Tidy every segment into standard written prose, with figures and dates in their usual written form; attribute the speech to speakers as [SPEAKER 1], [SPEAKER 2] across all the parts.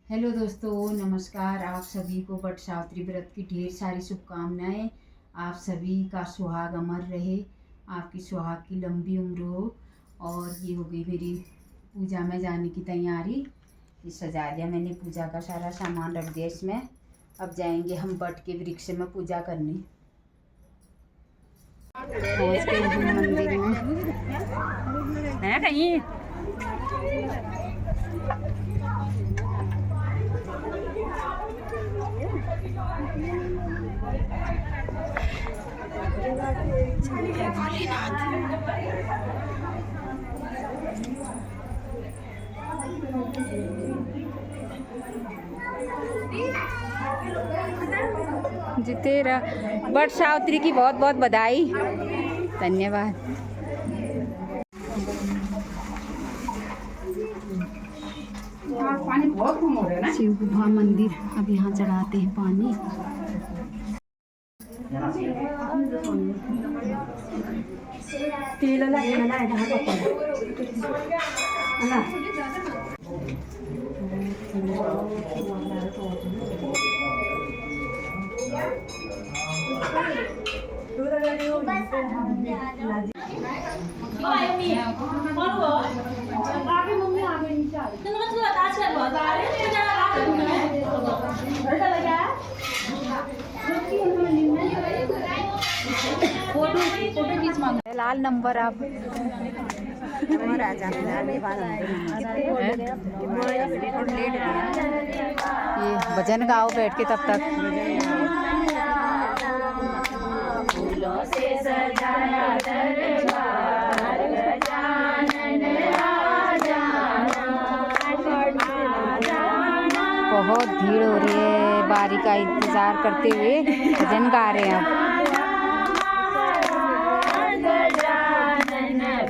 [SPEAKER 1] Hello दोस्तों, नमस्कार। आप सभी को वट सावित्री व्रत की ढेर सारी शुभकामनाएं। आप सभी का सुहाग अमर रहे, आपकी सुहाग की लंबी उम्र हो। और ये हो गई मेरी पूजा में जाने की तैयारी। ये सजा दिया मैंने, पूजा का सारा सामान रख दिया इसमें। अब जाएंगे हम वट के वृक्ष में पूजा करने। पहुँच गए हम मंदिर में है कहीं। जितेरा वट सावित्री की बहुत बहुत बधाई, धन्यवाद। पानी बहुत कम हो रहा है ना। शिव गुफा मंदिर, अब यहाँ चढ़ाते हैं पानी। फोटो खींच मांग लाल नंबर आप ये भजन गाओ बैठ के तब तक। फूलों से सजाया दरबार, गजानन आ जाना। बहुत भीड़ हो रही है, बारी का इंतजार करते हुए भजन गा रहे हैं अब।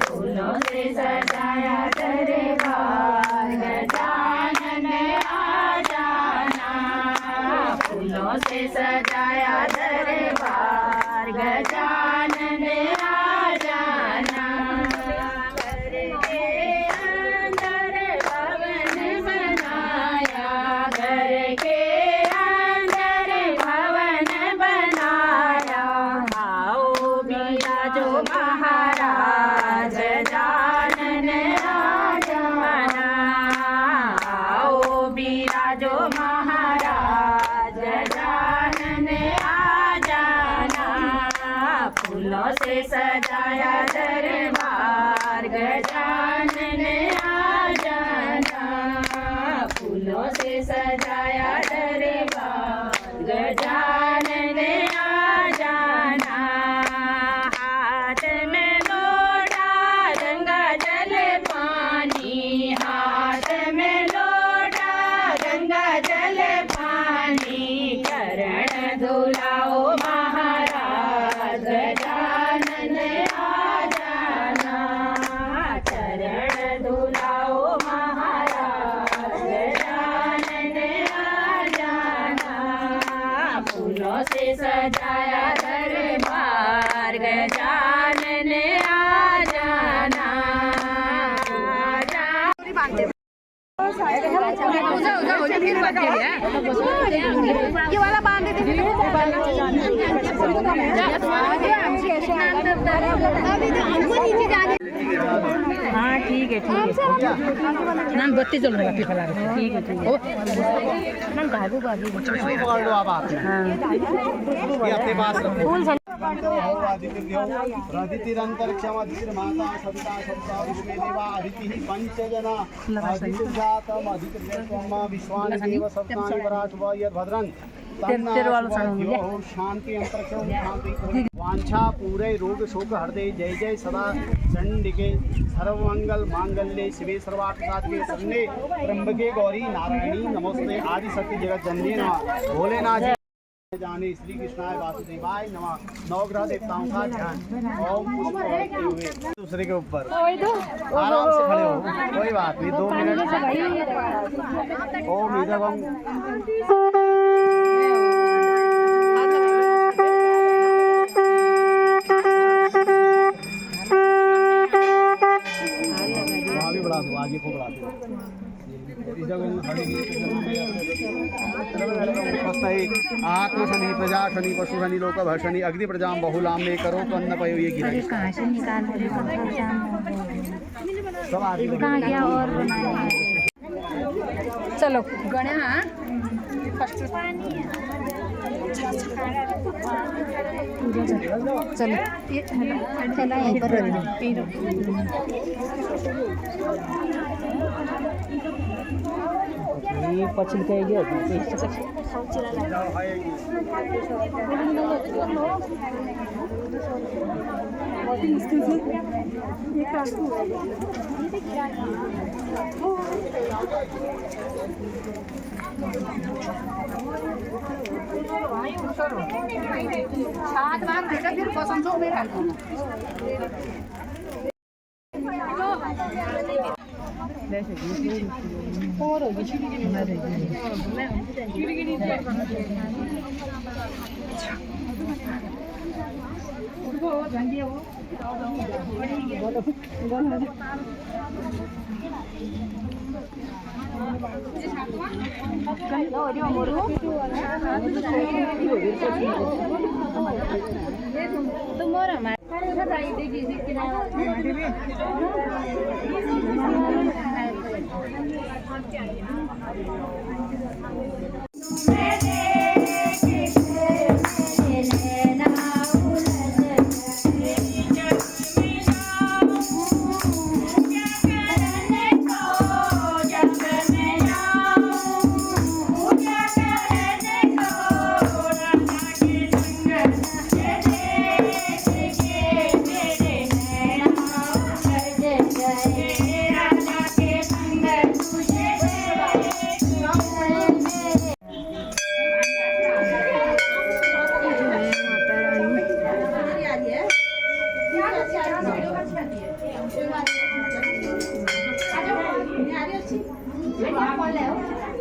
[SPEAKER 1] फूलों से सजाया दरबार, गजानन आ जाना। फूलों से सजाया दरबार, गजानन आ जाना। घर के अंदर भवन बनाया, घर के अंदर भवन बनाया। आओ बिराजो महाराज, गजानन आ जाना। आओ बिराजो महाराज, गजानन आ जाना। फूलों से सजाया दरबार, गजानन आ जाना। फूलों से सजाया दरबार, गजानन आ जाना। हाथ में लोटा गंगा जल पानी, हाथ में लोटा गंगा जल पानी। चरण धुलाओ महाराज, गजानन आ जाना। चरण धुलाओ महाराज, गजानन आ जाना। फूलों से सजाया दरबार, गजानन आ जाना। ये वाला बांध देते। हाँ ठीक है नाम बत्ती चल रहा है। ठीक है ठीक है नाम कागू बागी पकड़ लो आप। ये अपने पास रखो। माता सविता सविता विश्वे देवा अदिति पंचजना अदितिजातम अदितिर्यत्वम विश्वानि सप्तानि वराट्वा यद्भद्रं शांति अंतरिक्षं शांति। वांछा पूरे रोग शोक हृदय, जय जय सदा चंडिके सर्वमंगल मांगल्ये शिवे सर्वार्थ साधिके शरण्ये त्र्यंबके गौरी नारायणी नमोस्ते। आदि शक्ति जगत जननी नमः। भोलेनाथ जाने श्री कृष्णाय वासुदेवाय नमः। नवग्रह देवताओं का ध्यान ओम पुष्प बढ़ते हुए दूसरे के ऊपर आराम से खड़े हो, कोई बात नहीं। 2 मिनट ओम इदं आगे बढ़ा दो, आगे को बढ़ा दो। स्वस्ति आत्मशनि प्रजा शनि पशु शनि लोक भर्षणि अग्नि प्रजा बहुलाम में करो तो अन्न पयो ये गिरा
[SPEAKER 2] कहाँ से निकाल
[SPEAKER 1] सब आदमी
[SPEAKER 2] कहाँ गया और बनाने चलो गणे हाँ फर्स्ट चलो चला यहीं पर रख दो ये पछिल के गया बहुत ही मुश्किल से ये काटू सात बार बेटा फिर पसंद हो मेरा और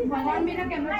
[SPEAKER 2] भगवान मेरा कैमरा